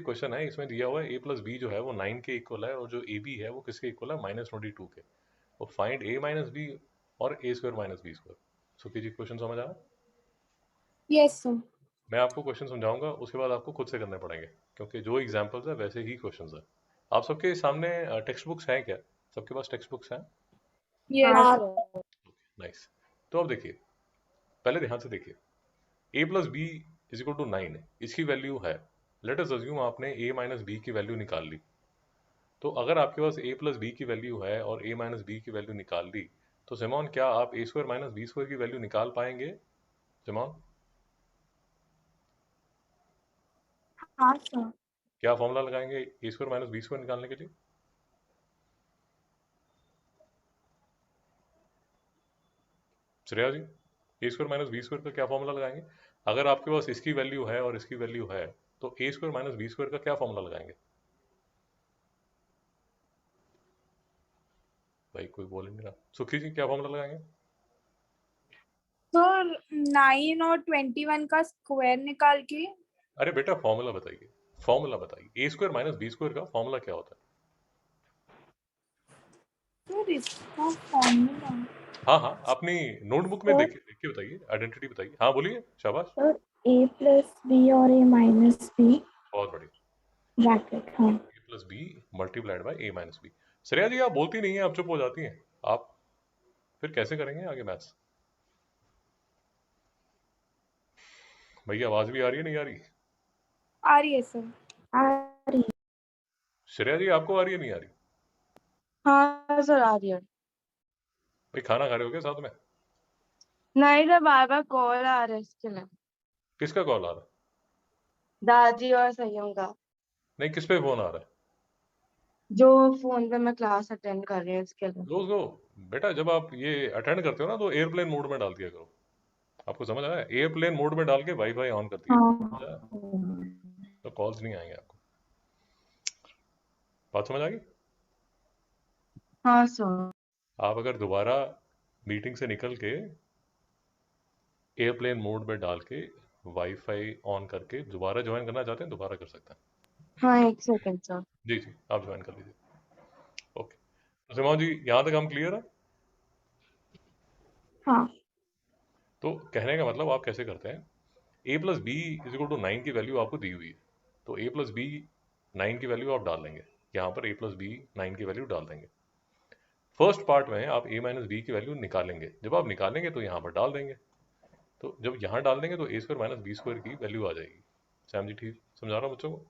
Question है, इसमें दिया हुआ है a प्लस बी जो है वो 9 के इक्वल है, और जो ए बी है वो किसके इक्वल है, -22 के। तो फाइंड a माइनस बी और a square minus B square. Sukhi ji, question समझ आया? Yes sir. मैं आपको क्वेश्चन समझाऊंगा, उसके बाद आपको खुद से करने पड़ेंगे, क्योंकि जो एग्जाम्पल्स है वैसे ही क्वेश्चंस है। आप सबके सामने टेक्स्ट बुक्स हैं क्या? सबके पास टेक्स्ट बुक्स हैं? यस हाँ सर। नाइस। तो अब देखिए, पहले ध्यान से देखिए, a plus B is equal to 9, इसकी वैल्यू है, लेट अस अज्यूम आपने a माइनस बी की वैल्यू निकाल ली। तो अगर आपके पास a प्लस बी की वैल्यू है और a माइनस बी की वैल्यू निकाल ली, तो सिमोन क्या आप a square minus B square की वैल्यू निकाल पाएंगे सिमोन? हाँ सर। क्या फॉर्मूला लगाएंगे a square minus B square निकालने के लिए? Shreya ji, A square minus B square का क्या फॉर्मूला लगाएंगे? अगर आपके पास इसकी वैल्यू है और इसकी वैल्यू है, तो ए स्क्वायर माइनस बी स्क्वायर का क्या फॉर्मूला लगाएंगे? भाई कोई बोल ही नहीं रहा। सुखी जी, क्या फॉर्मूला लगाएंगे? सर 9 और 21 का स्क्वायर निकाल के। अरे बेटा, फॉर्मूला बताइए, फॉर्मूला बताइए, ए स्क्वायर माइनस बी स्क्वायर का फॉर्मूला क्या होता है? सर इसका फॉर्मूला। हाँ हाँ, अपनी नोटबुक में सर, देख के बताइए, आइडेंटिटी बताइए। हाँ बोलिए, शाबाश। सर a प्लस बी और a माइनस बी बहुत बढ़िया। ब्रैकेट। हाँ A plus B multiplied by A minus B. Shreya ji, आप बोलती नहीं है, आप चुप हो जाती हैं। आप फिर कैसे करेंगे आगे मैथ्स? भैया, आवाज भी आ रही है, नहीं आ रही? आ रही है सर। आ रही। श्रेया जी, आपको आ रही है, नहीं आ रही? हाँ सर आ रही है। भाई, खाना खा रहे हो क्या साथ में? नहीं सर, बार बार कॉल आ रहा है इसके लिए। किसका कॉल आ रहा है? दादी और संयम का। नहीं, किस पे फोन आ रहा है? जो फोन पे मैं क्लास अटेंड कर रही हूँ इसके लिए। दोस्त गो, बेटा जब आप ये अटेंड करते हो ना, तो एयरप्लेन मोड में डाल दिया करो। आपको समझ आया? एयरप्लेन मोड में डाल के वाईफाई ऑन कर दिया करो, समझ आया? हाँ तो कॉल्स नहीं आएंगे आपको। बात समझ आ गई? हाँ सर। आप अगर दोबारा मीटिंग से निकल के एयरप्लेन मोड में डाल के वाईफाई ऑन करके दोबारा ज्वाइन करना चाहते हैं, दोबारा कर सकते हैं। हाँ एक सेकेंड सर। जी जी, आप ज्वाइन कर लीजिए। ओके। तो सिमाओ जी, यहाँ तक हम क्लियर है? हाँ। तो कहने का मतलब आप कैसे करते हैं, A plus B is equal to 9 की वैल्यू आपको दी हुई है, तो ए प्लस बी 9 की वैल्यू आप डाल देंगे, यहाँ पर ए प्लस बी 9 की वैल्यू डाल देंगे। फर्स्ट पार्ट में आप ए माइनस बी की वैल्यू निकालेंगे, जब आप निकालेंगे तो यहाँ पर डाल देंगे। तो जब यहाँ डाल देंगे तो ए स्क्वायर माइनस बी स्क्वायर की वैल्यू आ जाएगी। सैम जी, ठीक समझा रहा हूँ बच्चों को?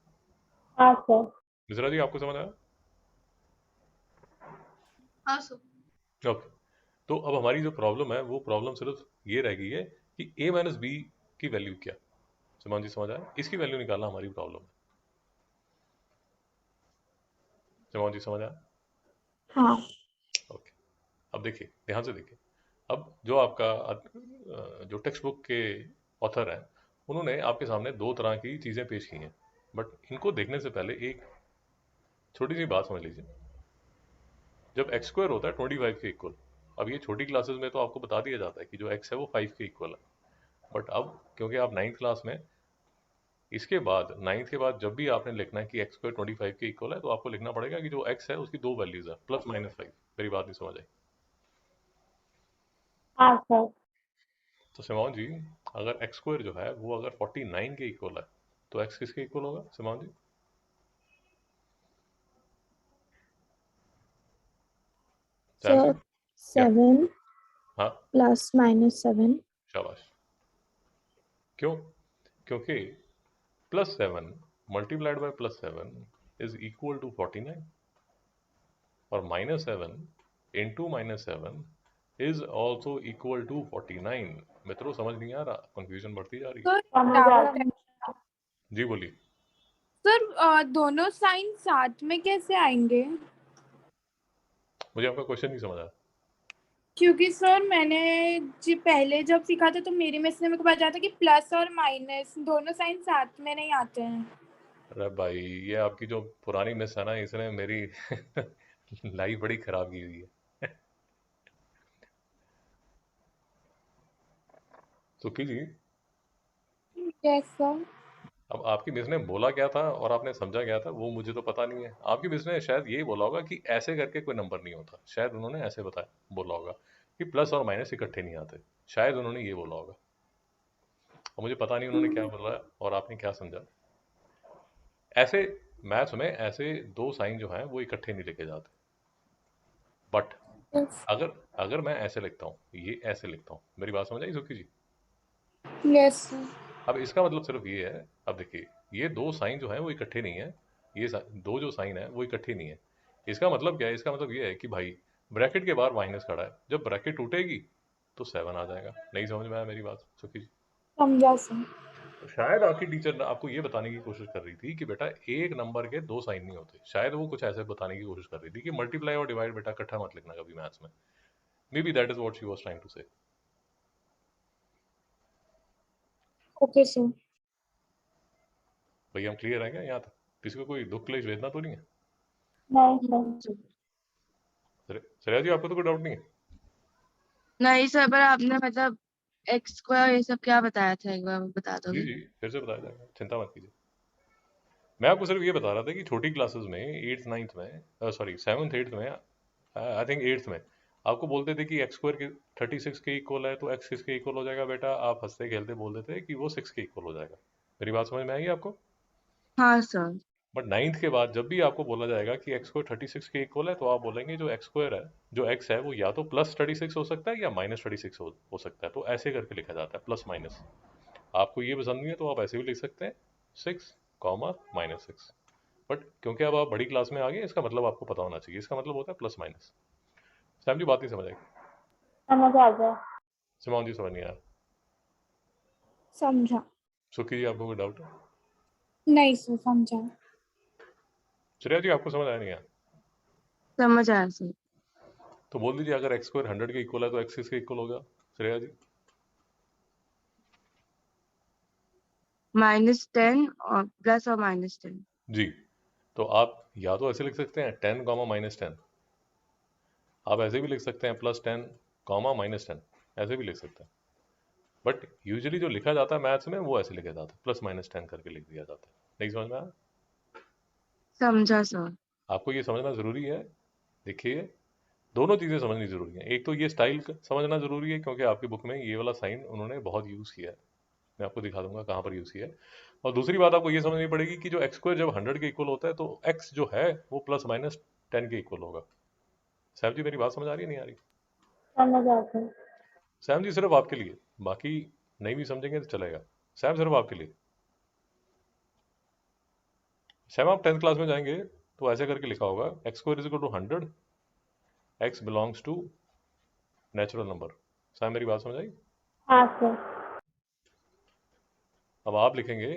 हाँ सर। मिश्रा जी, आपको समझ आया? हाँ सर। ओके। तो अब हमारी जो प्रॉब्लम है, वो प्रॉब्लम सिर्फ ये रह गई है कि ए माइनस बी की वैल्यू क्या। सुमान जी, समझ आया? इसकी वैल्यू निकालना हमारी प्रॉब्लम है। सुमान जी, समझ आया? हाँ ओके। अब देखिए, ध्यान से देखिए। अब जो आपका जो टेक्स्ट बुक के ऑथर हैं, उन्होंने आपके सामने दो तरह की चीज़ें पेश की हैं, बट इनको देखने से पहले एक छोटी सी बात समझ लीजिए। जब एक्स स्क्वायर होता है 25 के इक्वल, अब ये छोटी क्लासेस में तो आपको बता दिया जाता है कि जो एक्स है वो 5 के इक्वल है, बट अब क्योंकि आप 9th क्लास में, इसके बाद 9th के बाद जब भी आपने लिखना है कि एक्स स्क्वायर 25 के इक्वल है, तो आपको लिखना पड़ेगा कि जो एक्स है उसकी दो वैल्यूज है, +-5। मेरी बात नहीं समझ आई? हाँ सर। तो सिमोन जी, अगर एक्स स्क्वायर जो है वो अगर 49 के इक्वल है, तो एक्स किसके इक्वल होगा सिमोन जी? सैम जी? सर क्या? 7 हाँ, प्लस माइनस 7। शाबाश। क्यों? क्योंकि +7 multiplied by +7 is equal to 49, और -7 into -7 is also equal to 49। मित्रों, समझ नहीं आ रहा? कंफ्यूजन बढ़ती जा रही है। सर समझ आ डाउट है। रहा। जी बोलिए। सर दोनों साइन साथ में कैसे आएंगे? मुझे आपका क्वेश्चन नहीं समझ आया। क्योंकि सर मैंने जी पहले जब सीखा था तो मेरी मिस ने मेरे को बताया था कि प्लस और माइनस दोनों साइन साथ में नहीं आते हैं। अरे भाई, ये आपकी जो पुरानी मिस है ना, इसने मेरी लाइफ बड़ी खराब की हुई है। सुखी जी, यस सर। अब आपकी मिस ने बोला क्या था और आपने समझा क्या था वो मुझे तो पता नहीं है। आपकी मिस ने शायद यही बोला होगा कि ऐसे करके कोई नंबर नहीं होता, शायद उन्होंने ऐसे बताया बोला होगा कि प्लस और माइनस इकट्ठे नहीं आते, शायद उन्होंने ये बोला होगा। और मुझे पता नहीं उन्होंने क्या बोला और आपने क्या समझा। ऐसे मैथ्स में ऐसे दो साइन जो हैं वो इकट्ठे नहीं लिखे जाते। बट यस अगर अगर मैं ऐसे लिखता हूँ, ये ऐसे लिखता हूँ, मेरी बात समझ आई सुखी जी? Yes sir. अब इसका मतलब सिर्फ ये है, अब देखिए ये दो साइन जो हैं वो इकट्ठे नहीं है, ये दो जो साइन है वो इकट्ठे नहीं है। इसका मतलब क्या है? इसका मतलब ये है कि भाई ब्रैकेट के बाहर माइनस खड़ा है, जब ब्रैकेट टूटेगी तो 7 आ जाएगा। नहीं समझ में आया मेरी बात सुखी जी? समझा सर। तो शायद आपकी टीचर आपको ये बताने की कोशिश कर रही थी कि बेटा एक नंबर के दो साइन नहीं होते, शायद वो कुछ ऐसे बताने की कोशिश कर रही थी कि मल्टीप्लाई और डिवाइड बेटा इकट्ठा मत लिखना कभी मैथ्स में। Maybe that is what she was trying to say. Okay sir. भैया हम क्लियर हैं क्या यहाँ तक? किसी को कोई दुख क्लेश वेदना तो नहीं है? नहीं सर। श्रेया जी आपको तो कोई डाउट नहीं है? नहीं सर, पर आपने मतलब एक्स स्क्वायर ये सब क्या बताया था, एक बार बता जी दोगे? जी फिर से बताया जाएगा, चिंता मत कीजिए। मैं आपको सिर्फ ये बता रहा था कि छोटी क्लासेस में एट्थ नाइन्थ में, सॉरी सेवन्थ एट्थ में, आई थिंक एट्थ में आपको बोलते थे कि एक्स स्क्वायर के 36 के इक्वल है तो एक्स किसके इक्वल हो जाएगा बेटा? आप हंसते खेलते बोल देते कि वो 6 के इक्वल हो जाएगा। मेरी बात समझ में आई आपको? हाँ सर। बट नाइन्थ के बाद जब भी आपको बोला जाएगा कि एक्स स्क्वायर 36 के इक्वल है तो आप बोलेंगे जो एक्स स्क्वायर है, जो एक्स है वो या तो प्लस 36 हो सकता है या माइनस 36 हो सकता है। तो ऐसे करके लिखा जाता है प्लस माइनस। आपको ये पसंद नहीं है तो आप ऐसे भी लिख सकते हैं 6 कॉमा माइनस 6। बट क्योंकि अब आप बड़ी क्लास में आ गए, इसका मतलब आपको पता होना चाहिए, इसका मतलब होता है प्लस माइनस। सैम जी बात नहीं समझ आई? समझ आ गया। सिमोन जी समझ नहीं आया? समझा। सुखी जी आपको कोई डाउट है? नहीं सर समझा। श्रेया जी आपको समझ आया नहीं आया? समझ आया सर। तो बोल दीजिए अगर एक्स स्क्वायर 100 के इक्वल है तो एक्स किसके इक्वल होगा श्रेया जी? -10 और प्लस और -10। जी। तो आप या तो ऐसे लिख सकते हैं 10 कॉमा -10, आप ऐसे भी लिख सकते हैं +10 कॉमा -10, ऐसे भी लिख सकते हैं। बट यूजुअली जो लिखा जाता है मैथ्स में वो ऐसे लिखा जाता है +-10 करके लिख दिया जाता है। नहीं समझ में आया? समझा सर। आपको ये समझना ज़रूरी है। देखिए दोनों चीज़ें समझनी ज़रूरी हैं। एक तो ये स्टाइल समझना ज़रूरी है क्योंकि आपकी बुक में ये वाला साइन उन्होंने बहुत यूज़ किया है, मैं आपको दिखा दूंगा कहाँ पर यूज़ किया है। और दूसरी बात आपको ये समझनी पड़ेगी कि जो एक्स स्क्वायर जब 100 के इक्वल होता है तो एक्स जो है वो +-10 के इक्वल होगा। सैम जी मेरी बात समझ आ रही है नहीं आ रही? समझ आ गया। सैम जी सिर्फ आपके लिए, बाकी नहीं भी समझेंगे तो चलेगा। सैम सिर्फ आपके लिए। सैम आप 10th क्लास में जाएंगे तो ऐसे करके लिखा होगा X square is equal to 100, X belongs to natural number. Sam मेरी बात समझ आई? हाँ सर। अब आप लिखेंगे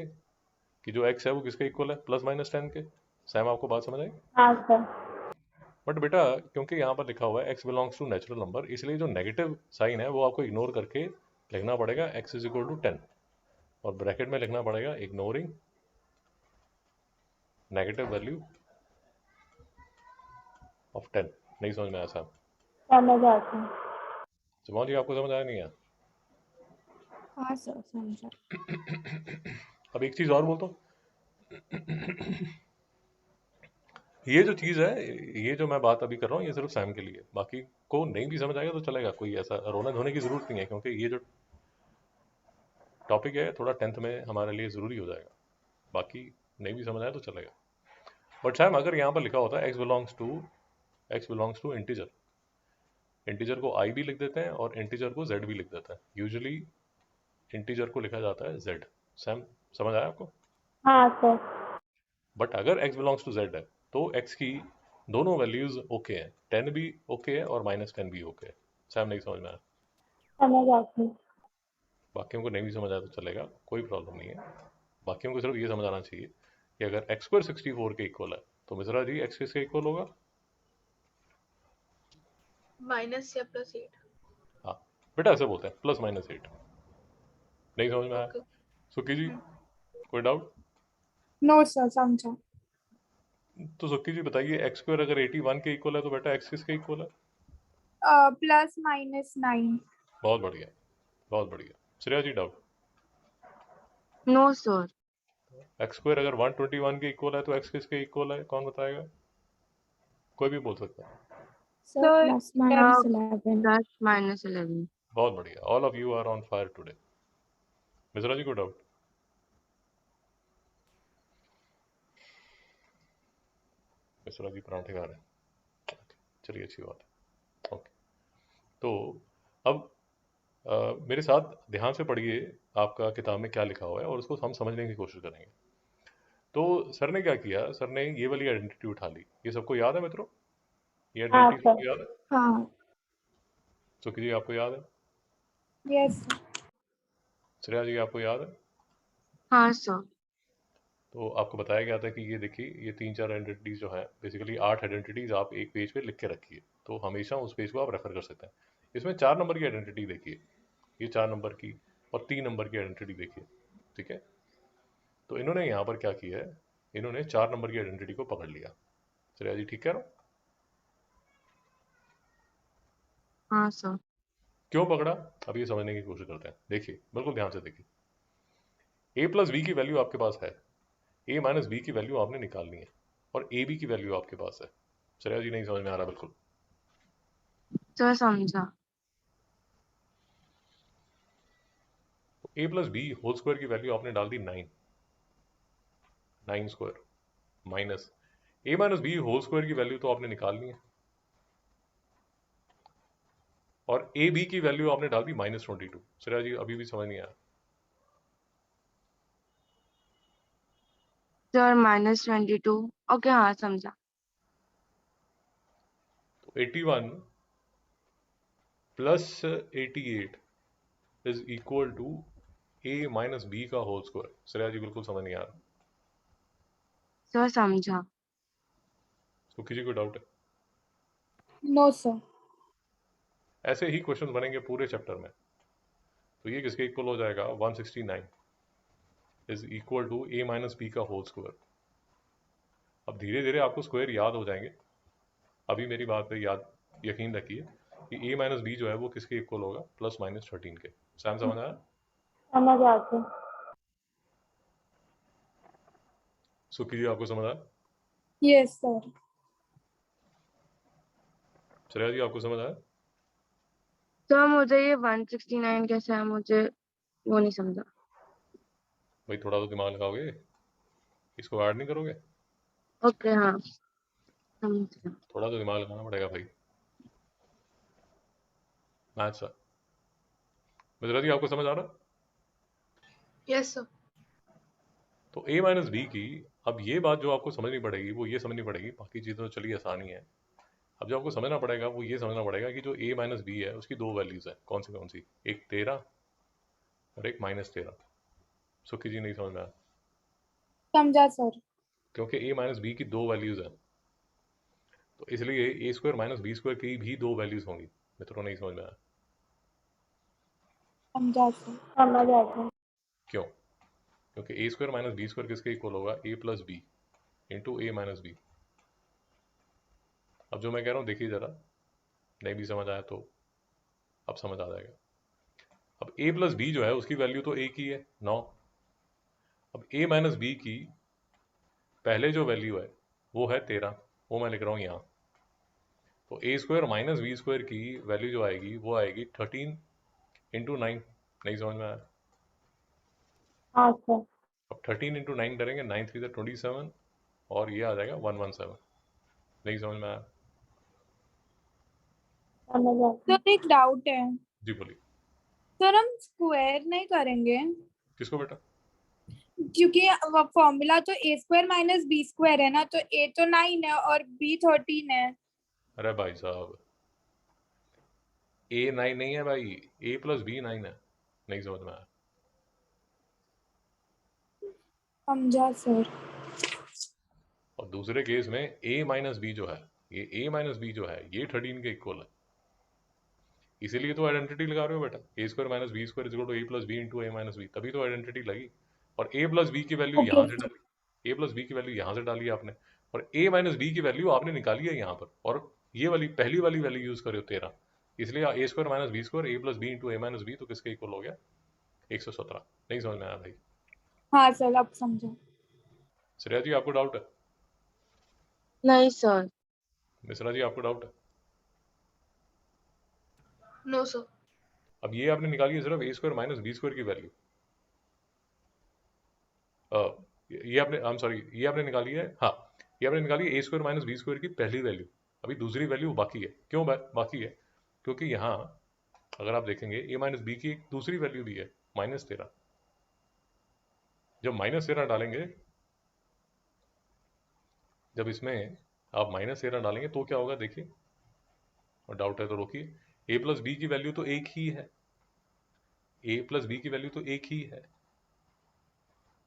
कि जो एक्स है वो किसके इक्वल है? +-10 के। सैम आपको बात समझ आई? हाँ सर। बट बेटा क्योंकि यहाँ पर लिखा हुआ है X belongs to natural number, इसलिए जो नेगेटिव साइन है वो आपको इग्नोर करके लिखना पड़ेगा एक्स इज इक्वल टू 10, और ब्रैकेट में लिखना पड़ेगा इग्नोरिंग नेगेटिव वैल्यू ऑफ 10। नहीं समझ में आया साहब? समझ आ गया। जमाल जी आपको समझ आया नहीं आया? हाँ सर समझा। अब एक चीज़ और बोलता हूँ, ये जो चीज़ है, ये जो मैं बात अभी कर रहा हूँ ये सिर्फ सैम के लिए, बाकी को नहीं भी समझ आएगा तो चलेगा, कोई ऐसा रोना धोने की ज़रूरत नहीं है क्योंकि ये जो टॉपिक है थोड़ा 10th में हमारे लिए ज़रूरी हो जाएगा। बाकी नहीं भी समझ आया तो चलेगा। बट सैम अगर यहाँ पर लिखा होता है X belongs to integer, integer को आई भी लिख देते हैं और इंटीजर को जेड भी लिख देते हैं। यूजुअली इंटीजर को लिखा जाता है जेड। सैम समझ आया आपको? हाँ सर। बट अगर x बिलोंग्स टू z है तो x की दोनों वैल्यूज ओके हैं, 10 भी ओके है और -10 भी ओके है। सैम नहीं समझ में आया? समझ आ गया। बाकियों को नहीं भी समझ आया तो चलेगा, कोई प्रॉब्लम नहीं है। बाकियों को सिर्फ ये समझ आना चाहिए कि अगर एक्स स्क्वायर 64 के इक्वल है तो मिश्रा जी एक्स किसके इक्वल होगा? माइनस या +8। हाँ बेटा ऐसे बोलते हैं +-8। नहीं समझ में आया? ओके। सुक्की जी कोई डाउट? नो सर समझा। तो सुक्की जी बताइए एक्स स्क्वायर अगर 81 के इक्वल है तो बेटा एक्स किसके इक्वल है? +-9। बहुत बढ़िया, बहुत बढ़िया। Shreya ji doubt? No sir. X square अगर 121 के इक्वल है तो एक्स किसके इक्वल है, कौन बताएगा? कोई भी बोल सकता है। Sir sir plus minus 11। +-11। बहुत बढ़िया, all of you are on fire today. Mishra ji को डाउट? मिश्रा जी पराठे खा रहे हैं, चलिए अच्छी बात है। ओके, तो अब मेरे साथ ध्यान से पढ़िए आपका किताब में क्या लिखा हुआ है और उसको हम समझने की कोशिश करेंगे। तो सर ने क्या किया, सर ने ये वाली आइडेंटिटी उठा ली। ये सबको याद है मित्रों? ये हाँ आइडेंटिटी सर। सबको याद है? हाँ। सुखी जी आपको याद है? यस। श्रेया जी आपको याद है? हाँ सर। तो आपको बताया गया था कि ये देखिए, ये 3-4 आइडेंटिटीज जो है, बेसिकली 8 आइडेंटिटीज आप एक पेज पे लिख के रखिए, तो हमेशा उस पेज को आप रेफर कर सकते हैं। इसमें 4 नंबर की आइडेंटिटी देखिए, ये 4 नंबर की और 3 नंबर की आइडेंटिटी देखिए, ठीक है? तो इन्होंने यहाँ पर क्या किया है, इन्होंने 4 नंबर की आइडेंटिटी को पकड़ लिया। श्रेया जी ठीक कह रहा हूँ? हाँ सर। क्यों पकड़ा, अब ये समझने की कोशिश करते हैं। देखिए, बिल्कुल ध्यान से देखिए। ए प्लस बी की वैल्यू आपके पास है, ए माइनस बी की वैल्यू आपने निकालनी है, और ए बी की वैल्यू आपके पास है। श्रेया जी नहीं समझ में आ रहा बिल्कुल? सर समझा। तो ए प्लस बी होल स्क्वायर की वैल्यू आपने डाल दी 9 स्क्वायर माइनस ए माइनस बी होल स्क्वायर की वैल्यू तो आपने निकालनी है, और ए बी की वैल्यू आपने डाल दी -22। श्रेया जी अभी भी समझ नहीं आया? सर -22। ओके, हाँ समझा। तो 81 plus 88 is equal to A minus B का होल स्क्वायर। श्रेया जी बिल्कुल समझ नहीं आ रहा? सर समझा। तो किसी को डाउट है? No sir. ऐसे ही क्वेश्चन बनेंगे पूरे चैप्टर में। तो ये किसके इक्वल हो जाएगा, 169 is equal to A minus B का होल स्क्वायर। अब धीरे धीरे आपको स्क्वायर याद हो जाएंगे, अभी मेरी बात पे याद यकीन रखिए कि ए माइनस बी जो है वो किसके इक्वल होगा, +-13 के। सैम समझ आया? समझ आते। सुखी जी आपको समझ आया? Yes sir. श्रेया जी आपको समझ आया? सर मुझे ये 169 कैसे है, मुझे वो नहीं समझा। भाई थोड़ा तो दिमाग लगाओगे, इसको ऐड नहीं करोगे? ओके, हाँ समझा। थोड़ा तो दिमाग लगाना पड़ेगा भाई, मैथ्स है। मिश्रा जी आपको समझ आ रहा? Yes sir. तो ए माइनस बी की, अब ये बात जो आपको समझनी पड़ेगी वो ये समझनी पड़ेगी, बाकी चीज़ें तो चलिए आसानी है। अब जो आपको समझना पड़ेगा वो ये समझना पड़ेगा कि जो ए माइनस बी है उसकी दो वैल्यूज़ है, कौन सी? एक 13 और एक -13। सुखी जी नहीं समझ में आया? समझा सर। क्योंकि ए माइनस बी की दो वैल्यूज़ हैं, तो इसलिए ए स्क्वायर माइनस बी स्क्वायर की भी दो वैल्यूज़ होंगी। मित्रों नहीं समझ में आया? समझा सर। समझ आते। क्यों? क्योंकि ए स्क्वायर माइनस बी स्क्वायर किसके इक्वल होगा, ए plus B into A minus B. अब जो मैं कह रहा हूँ देखिए ज़रा, नहीं भी समझ आया तो अब समझ आ जाएगा। अब ए प्लस बी जो है उसकी वैल्यू तो एक ही है, 9। अब ए माइनस बी की पहले जो वैल्यू है वो है 13, वो मैं लिख रहा हूँ यहाँ। तो ए स्क्वायर माइनस बी स्क्वायर की वैल्यू जो आएगी वो आएगी 13 इंटू 9। नहीं समझ में आया? हाँ सर। अब 13 इंटू 9 करेंगे, 9 3 27, और ये आ जाएगा 117। नहीं समझ में आया? समझ आते। सर एक डाउट है। जी बोलिए। सर हम स्क्वायर नहीं करेंगे किसको बेटा? क्योंकि फॉर्मूला तो ए स्क्वायर माइनस बी स्क्वायर है ना, तो ए तो 9 है और बी 13 है। अरे भाई साहब, ए 9 नहीं है भाई, ए प्लस बी 9 है। नहीं समझ में आया? समझा सर। और दूसरे केस में ए माइनस बी जो है, ये ए माइनस बी जो है ये 13 के इक्वल है, इसीलिए तो आइडेंटिटी लगा रहे हो बेटा। A square minus B square is equal to A plus B into A minus B, तभी तो आइडेंटिटी लगी। और ए प्लस बी की वैल्यू ओके यहाँ से डाली, ए प्लस बी की वैल्यू यहाँ से डाली आपने, और ए माइनस बी की वैल्यू आपने निकाली है यहाँ पर, और ये वाली पहली वाली वैल्यू यूज करे हो 13, इसलिए ए square minus B square A plus B into A minus B तो किसके इक्वल हो गया, 117। नहीं समझ में आया भाई? हाँ सर, अब समझा। श्रेया जी आपको डाउट है? नहीं सर। मिश्रा जी आपको डाउट है? No, sir. अब ये आपने निकाली है सिर्फ ए स्क्वायर माइनस बी स्क्वायर की वैल्यू। ये आपने आई एम सॉरी, ये आपने निकाली है, हाँ, ये आपने निकाली है A square minus B square की पहली वैल्यू। अभी दूसरी वैल्यू बाकी है। क्यों बाकी है? क्योंकि यहाँ अगर आप देखेंगे ए माइनस बी की एक दूसरी वैल्यू भी है, -13। जब -13 डालेंगे, जब इसमें आप -13 डालेंगे तो क्या होगा देखिए, और डाउट है तो रोकिए। ए प्लस बी की वैल्यू तो एक ही है, ए प्लस बी की वैल्यू तो एक ही है,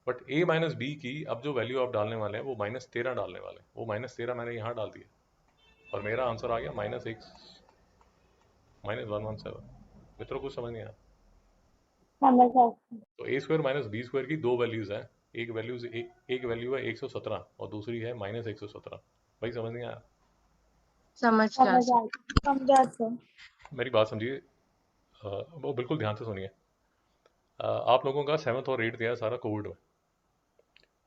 बट ए माइनस बी की अब जो वैल्यू आप डालने वाले हैं वो -13 डालने वाले हैं। वो -13 मैंने यहाँ डाल दिया और मेरा आंसर आ गया -117। मित्रों कुछ समझ नहीं आया? समझ आती। तो ए स्क्वायर माइनस बी स्क्वायर की दो वैल्यूज हैं। एक वैल्यू है 117 और दूसरी है -117। भाई समझ नहीं आया? समझ गया समझ सर। आती। समझा सर। मेरी बात समझिए, वो बिल्कुल ध्यान से सुनिए। आप लोगों का 7th और 8th गया सारा कोविड में।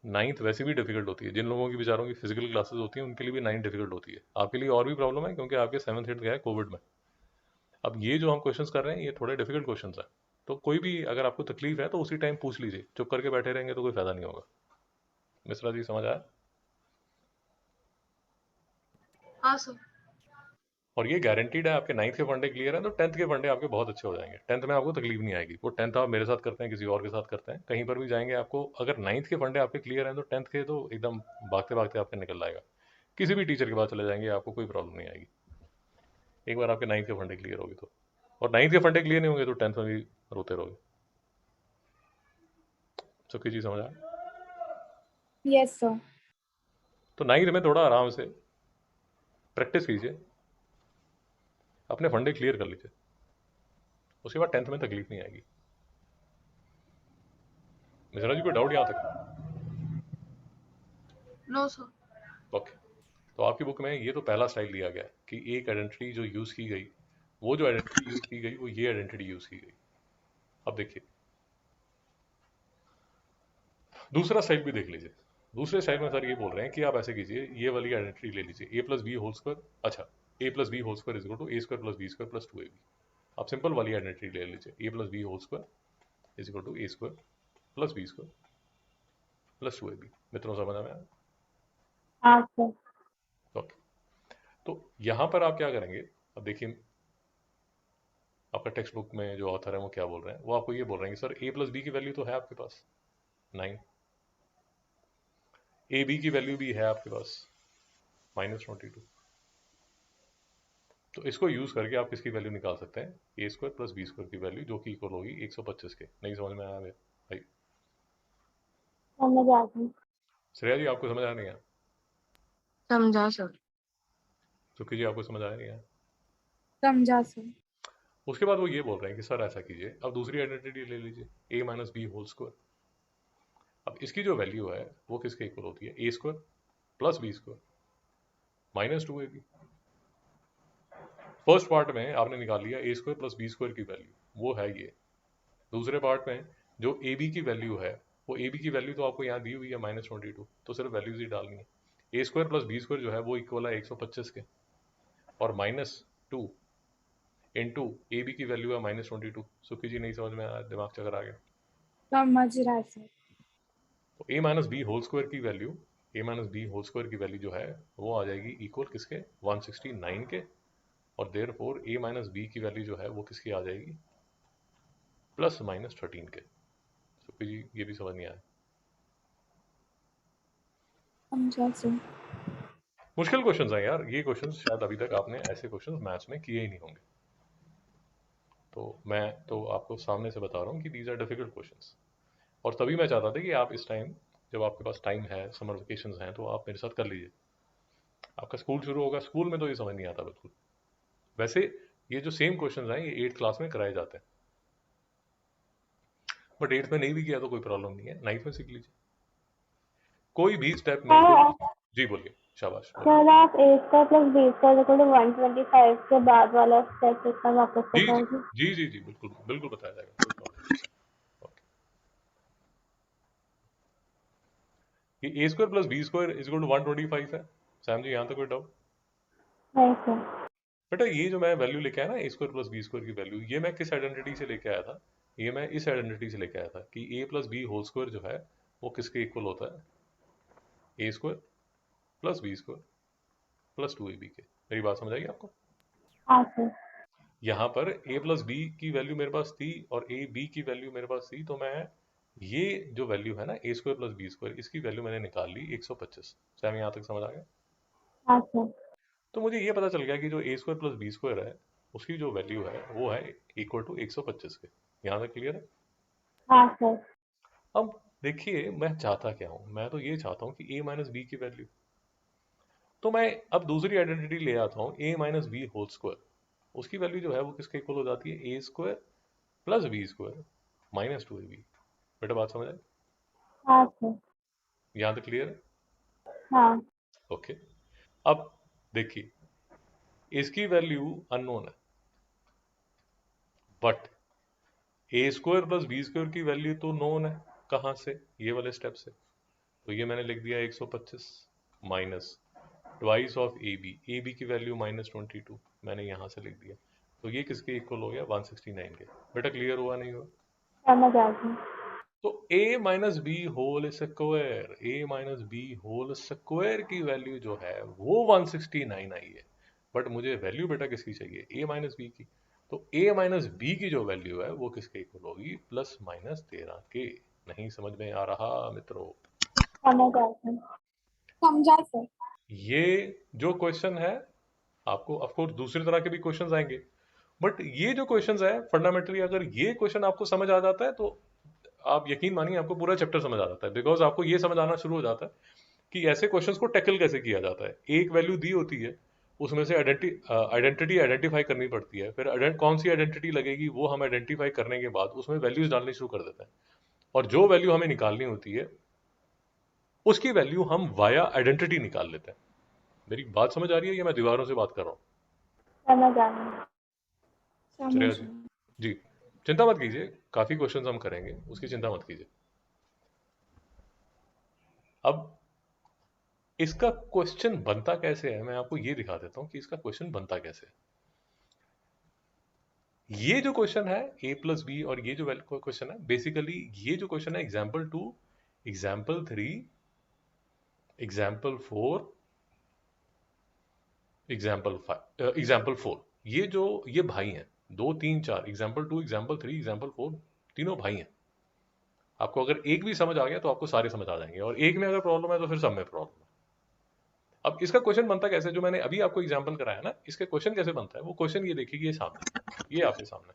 9th वैसे भी डिफिकल्ट होती है। जिन लोगों की बेचारों की फिजिकल क्लासेस होती हैं उनके लिए भी 9th डिफिकल्ट होती है। आपके लिए और भी प्रॉब्लम है क्योंकि आपके 7th 8th गया है कोविड में। अब ये जो हम क्वेश्चंस कर रहे हैं ये थोड़े डिफिकल्ट क्वेश्चंस हैं, तो कोई भी अगर आपको तकलीफ है तो उसी टाइम पूछ लीजिए। चुप करके बैठे रहेंगे तो कोई फायदा नहीं होगा। मिश्रा जी समझ आया? हाँ sir. और ये गारंटीड है, आपके 9th के फंडे क्लियर हैं तो 10th के फंडे आपके बहुत अच्छे हो जाएंगे। 10th में आपको तकलीफ नहीं आएगी। वो 10th आप मेरे साथ करते हैं, किसी और के साथ करते हैं, कहीं पर भी जाएंगे आपको अगर 9th के फंडे आपके क्लियर हैं तो 10th के तो एकदम भागते भागते आपके निकल जाएगा। किसी भी टीचर के पास चले जाएंगे, आपको कोई प्रॉब्लम नहीं आएगी एक बार आपके 9th के फंडे क्लियर होगी तो। और 9th के फंडे क्लियर नहीं होंगे तो 10th में भी रोते रहोगे। सबकी चीज़ समझ आया? Yes sir. तो 9th में थोड़ा आराम से प्रैक्टिस कीजिए, अपने फंडे क्लियर कर लीजिए, उसके बाद 10th में तकलीफ नहीं आएगी। मिश्रा जी कोई डाउट यहाँ तक? No, sir. ओके, तो आपकी बुक में ये तो पहला स्टाइल दिया गया है कि एक आइडेंटिटी जो यूज़ की गई, वो जो आइडेंटिटी यूज़ की गई वो ये आइडेंटिटी यूज़ की गई। अब देखिए दूसरा स्टाइल भी देख लीजिए। दूसरे स्टाइल में सर ये बोल रहे हैं कि आप ऐसे कीजिए, ये वाली आइडेंटिटी ले लीजिए, A plus B whole square. अच्छा, A plus B whole square is equal to A square plus B square plus 2ab। आप सिंपल वाली आइडेंटिटी ले लीजिए, A plus B whole square is equal to A square plus B square plus 2ab। मित्रों समझ में आया? हाँ sir. Okay, तो यहाँ पर आप क्या करेंगे? अब देखिए आपका टेक्स्ट बुक में जो ऑथर है वो क्या बोल रहे हैं, वो आपको ये बोल रहे हैं कि सर ए प्लस बी की वैल्यू तो है आपके पास 9, ए बी की वैल्यू भी है आपके पास -22। तो इसको यूज करके आप किसकी वैल्यू निकाल सकते हैं? ए स्क्वायर प्लस बी स्क्वायर की वैल्यू, जो कि इक्वल होगी 125 के। नहीं समझ में आया भाई? समझ आती। श्रेया जी आपको समझ आया नहीं आया? समझा सर। सुखी जी आपको समझ आया नहीं आया? समझा सर। उसके बाद वो ये बोल रहे हैं कि सर ऐसा कीजिए, अब दूसरी आइडेंटिटी ले लीजिए, ए माइनस बी होल स्क्वायर। अब इसकी जो वैल्यू है वो किसके इक्वल होती है? A square plus B square -2ab। First part में आपने निकाल लिया A square plus B square की वैल्यू, वो है ये। दूसरे पार्ट में जो ए बी की वैल्यू है, वो ए बी की वैल्यू तो आपको यहाँ दी हुई है -22, तो सिर्फ वैल्यूज ही डालनी है। A square plus B square जो है वो इक्वल है 125 के, और -2 इंटू ए बी की वैल्यू है -22। सुखी जी नहीं समझ में आया? दिमाग चकर आ गया? समझ रहा सर। तो ए माइनस बी होल स्क्वायर की वैल्यू, ए माइनस बी होल स्क्वायर की वैल्यू जो है वो आ जाएगी इक्वल किसके? 169 के। और देयरफॉर ए माइनस बी की वैल्यू जो है वो किसकी आ जाएगी? +-13 के। सुखी जी ये भी समझ नहीं आया? समझा सर। मुश्किल क्वेश्चंस हैं यार ये क्वेश्चंस, शायद अभी तक आपने ऐसे क्वेश्चंस मैथ्स में किए ही नहीं होंगे। तो मैं तो आपको सामने से बता रहा हूँ कि दीज आर डिफिकल्ट क्वेश्चंस। और तभी मैं चाहता था कि आप इस टाइम, जब आपके पास टाइम है, समर वेकेशंस हैं, तो आप मेरे साथ कर लीजिए। आपका स्कूल शुरू होगा, स्कूल में तो ये समझ नहीं आता बिल्कुल। वैसे ये जो सेम क्वेश्चंस हैं ये 8th क्लास में कराए जाते हैं, बट 8th में नहीं भी किया तो कोई प्रॉब्लम नहीं है, 9th में सीख लीजिए। कोई भी स्टेप नहीं हाँ जी बोलिए, शाबाश बोलिए। सर, आप A square plus B square equal to 125 के बाद वाला स्टेप एक बार वापस जी जी बताइए। जी जी जी बिल्कुल बिल्कुल बताया जाएगा, कोई प्रॉब्लम नहीं। ओके। कि A square plus B square is equal to 125 है। सैम जी, यहाँ तक कोई डाउट? नहीं सर। बेटा ये जो मैं वैल्यू लेके आया ना, ए स्क्वायर प्लस बी स्क्वायर की वैल्यू, ये मैं किस आइडेंटिटी से लेके आया था? ये मैं इस आइडेंटिटी से लेके आया था कि A plus B whole square जो है वो किसके इक्वल होता है? A square plus B square plus 2ab के। मेरी बात समझ आई आपको? हाँ सर। यहाँ पर a प्लस बी की वैल्यू मेरे पास थी और a b की वैल्यू मेरे पास थी, तो मैं ये जो वैल्यू है ना a square plus B square, इसकी वैल्यू मैंने निकाल ली 125। सैम यहाँ तक समझ आ गया? हाँ सर। तो मुझे ये पता चल गया कि जो a square plus B square है उसकी जो वैल्यू है वो है इक्वल टू 125 के। यहाँ तक क्लियर है? हाँ सर। अब देखिए मैं चाहता क्या हूँ, मैं तो ये चाहता हूँ कि a माइनस बी की वैल्यू, तो मैं अब दूसरी आइडेंटिटी ले आता हूँ a minus B whole square. उसकी वैल्यू जो है वो किसके इक्वल हो जाती है? A square plus B square minus 2ab। बेटा बात समझ आए? हाँ सर। यहाँ तक क्लियर है? हाँ। ओके। अब देखिए इसकी वैल्यू अननोन है, but A square plus B square की वैल्यू तो नोन है। कहाँ से? ये वाले स्टेप से। तो ये मैंने लिख दिया 125 minus twice of A B की वैल्यू माइनस 22, मैंने यहाँ से लिख दिया। तो ये किसके इक्वल हो गया? 169 के। बेटा क्लियर हुआ नहीं हुआ? समझ आ गई। तो a minus B whole square, a minus B whole square की वैल्यू जो है वो 169 आई है। बट मुझे वैल्यू बेटा किसकी चाहिए? a माइनस बी की। तो a माइनस बी की जो वैल्यू है वो किसके इक्वल होगी? प्लस माइनस 13 के। नहीं समझ में आ रहा मित्रों? समझ आ गई। समझा सर। ये जो क्वेश्चन है, आपको ऑफ कोर्स दूसरी तरह के भी क्वेश्चंस आएंगे, बट ये जो क्वेश्चंस है फंडामेंटली, अगर ये क्वेश्चन आपको समझ आ जाता है तो आप यकीन मानिए आपको पूरा चैप्टर समझ आ जाता है। बिकॉज आपको ये समझ आना शुरू हो जाता है कि ऐसे क्वेश्चंस को टैकल कैसे किया जाता है। एक वैल्यू दी होती है, उसमें से आइडेंटिटी आइडेंटिफाई करनी पड़ती है, फिर कौन सी आइडेंटिटी लगेगी वो हम आइडेंटिफाई करने के बाद उसमें वैल्यूज डालनी शुरू कर देते हैं, और जो वैल्यू हमें निकालनी होती है उसकी वैल्यू हम वाया आइडेंटिटी निकाल लेते हैं। मेरी बात समझ आ रही है या मैं दीवारों से बात कर रहा हूँ? समझ आ गई। श्रेया समझ। जी, चिंता मत कीजिए, काफी क्वेश्चंस हम करेंगे, उसकी चिंता मत कीजिए। अब इसका क्वेश्चन बनता कैसे है मैं आपको ये दिखा देता हूं कि इसका क्वेश्चन बनता कैसे है। ये जो क्वेश्चन है a प्लस बी, और ये जो क्वेश्चन है बेसिकली, ये जो क्वेश्चन है example 2, example 3, example 4, example 5, example 4, ये भाई हैं। 2 3 4, एग्जाम्पल 2, एग्जाम्पल 3, एग्जाम्पल 4, तीनों भाई हैं। आपको अगर एक भी समझ आ गया तो आपको सारे समझ आ जाएंगे, और एक में अगर प्रॉब्लम है तो फिर सब में प्रॉब्लम है। अब इसका क्वेश्चन बनता कैसे? जो मैंने अभी आपको एग्जांपल कराया ना, इसका क्वेश्चन कैसे बनता है? वो क्वेश्चन ये देखिए, ये सामने, ये आपके सामने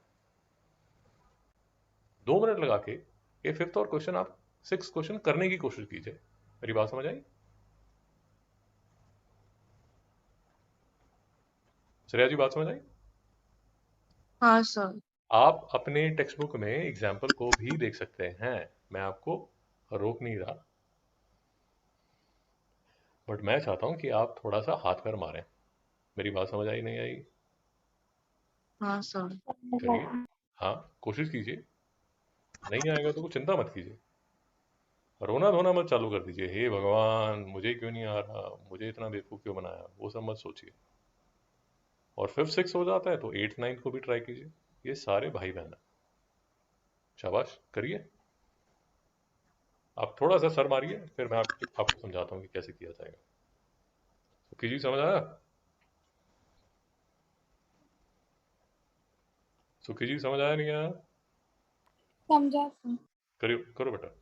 2 मिनट लगा के ये फिफ्थ और क्वेश्चन आप 6 क्वेश्चन करने की कोशिश कीजिए। मेरी बात समझ आई? श्रेया जी बात समझ आई? हाँ सर। आप अपने टेक्स्ट बुक में एग्जाम्पल को भी देख सकते हैं, मैं आपको रोक नहीं रहा, बट मैं चाहता हूं कि आप थोड़ा सा हाथ पैर मारें। मेरी बात समझ आई नहीं आई? हाँ सर। समझ आ करिए, गई। हाँ कोशिश कीजिए। नहीं आएगा तो कुछ चिंता मत कीजिए, रोना धोना मत चालू कर दीजिए, हे भगवान मुझे क्यों नहीं आ रहा, मुझे इतना बेवकूफ़ क्यों बनाया, वो सब मत सोचिए। और फिफ्थ सिक्स हो जाता है तो एट्थ नाइन्थ को भी ट्राई कीजिए। ये सारे भाई बहन हैं, शाबाश करिए। आप थोड़ा सा सर मारिए, फिर मैं आपको समझाता हूँ कि कैसे किया जाएगा। सुखी जी समझ आया? सुखी जी समझ आया नहीं आया? समझा सर। करिए, करो बेटा।